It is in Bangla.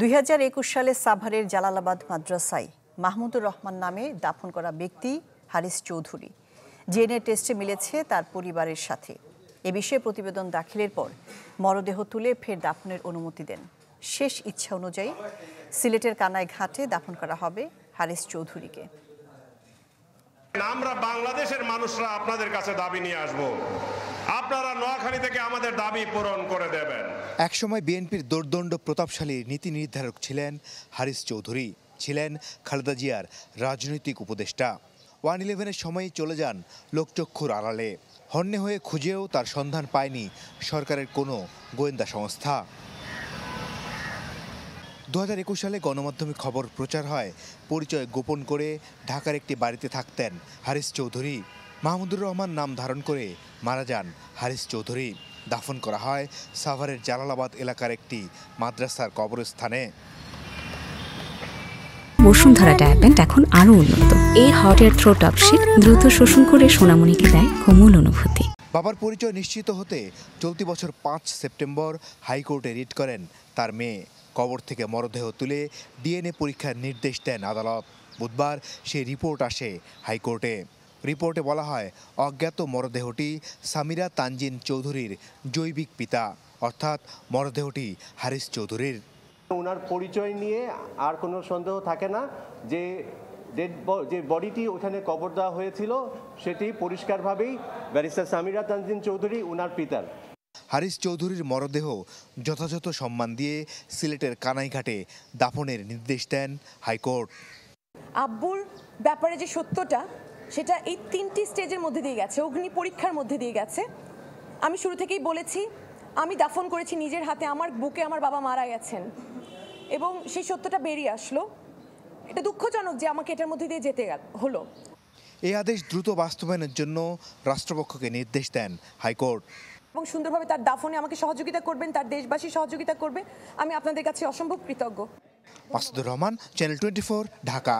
2021 সালে সাভারের জালালাবাদ মাদ্রাসায় মাহমুদুর রহমান নামে দাফন করা ব্যক্তি হারিস চৌধুরী ডিএনএ টেস্টে মিলেছে তার পরিবারের সাথে। এ বিষয়ে প্রতিবেদন দাখিলের পর মরদেহ তুলে ফের দাফনের অনুমতি দেন। শেষ ইচ্ছা অনুযায়ী সিলেটের কানাই ঘাটে দাফন করা হবে হারিস চৌধুরীকে। আমরা বাংলাদেশের মানুষরা আপনাদের কাছে দাবি নিয়ে আসব, আপনারা নোয়াখালী থেকে আমাদের দাবি পূরণ করে দেবেন। একসময় বিএনপির দোর্দণ্ড প্রতাপশালী নীতি নির্ধারক ছিলেন হারিস চৌধুরী, ছিলেন খালেদা জিয়ার রাজনৈতিক উপদেষ্টা। 1/11-এর সময় চলে যান লোকচক্ষুর আড়ালে। হন্যে হয়ে খুঁজেও তার সন্ধান পায়নি সরকারের কোনো গোয়েন্দা সংস্থা। 2021 সালে গণমাধ্যমে খবর প্রচার হয় পরিচয় গোপন করে ঢাকার একটি বাড়িতে থাকতেন হারিস চৌধুরী। মাহমুদুর রহমান নাম ধারণ করে মারা যান হারিস চৌধুরী। দাফন করা হয় সাভারের জালালাবাদ এলাকার একটি মাদ্রাসার কবরস্থানে। বসুন্ধরা ডায়াপেন্ট এখন আরো উন্নত। এই hot air through top sheet দ্রুত শোষণ করে সোনামণিকে দেয় কোমল অনুভূতি। বাবার পরিচয় নিশ্চিত হতে চলতি বছর 5 সেপ্টেম্বর হাইকোর্টে রিট করেন তার মেয়ে। কবর থেকে মরদেহ তুলে ডিএনএ পরীক্ষার নির্দেশ দেন আদালত। বুধবার সেই রিপোর্ট আসে হাইকোর্টে। রিপোর্টে বলা হয়, অজ্ঞাত মরদেহটি সামিরা তানজিন চৌধুরীর জৈবিক পিতা, অর্থাৎ মরদেহটি হারিস চৌধুরীর। ওনার পরিচয় নিয়ে আর কোনো সন্দেহ থাকে না যে যে বডিটি ওখানে কবর দেওয়া হয়েছিল সেটি পরিষ্কারভাবেই ব্যারিস্টার সামিরা তানজিন চৌধুরী ওনার পিতার। হারিস চৌধুরীর মরদেহ যথাযথ সম্মান দিয়ে সিলেটের কানাইঘাটে দাফনের নির্দেশ দেন হাইকোর্ট। আব্বুর ব্যাপারে যে সত্যটা, সেটা এই 3টি স্টেজের মধ্যে দিয়ে গেছে, অগ্নি পরীক্ষার মধ্যে দিয়ে গেছে। আমি শুরু থেকেই বলেছি, আমি দাফন করেছি নিজের হাতে, আমার বুকে আমার বাবা মারা গেছেন এবং সেই সত্যটা বেরিয়ে আসলো। এটা দুঃখজনক যে আমাকে এটার মধ্যে দিয়ে যেতে হলো। এই আদেশ দ্রুত বাস্তবায়নের জন্য রাষ্ট্রপক্ষকে নির্দেশ দেন হাইকোর্ট এবং সুন্দরভাবে তার দাফনে আমাকে সহযোগিতা করবেন, তার দেশবাসী সহযোগিতা করবে। আমি আপনাদের কাছে অসম্ভব কৃতজ্ঞ। মাসুদুর রহমান, চ্যানেল 24, ঢাকা।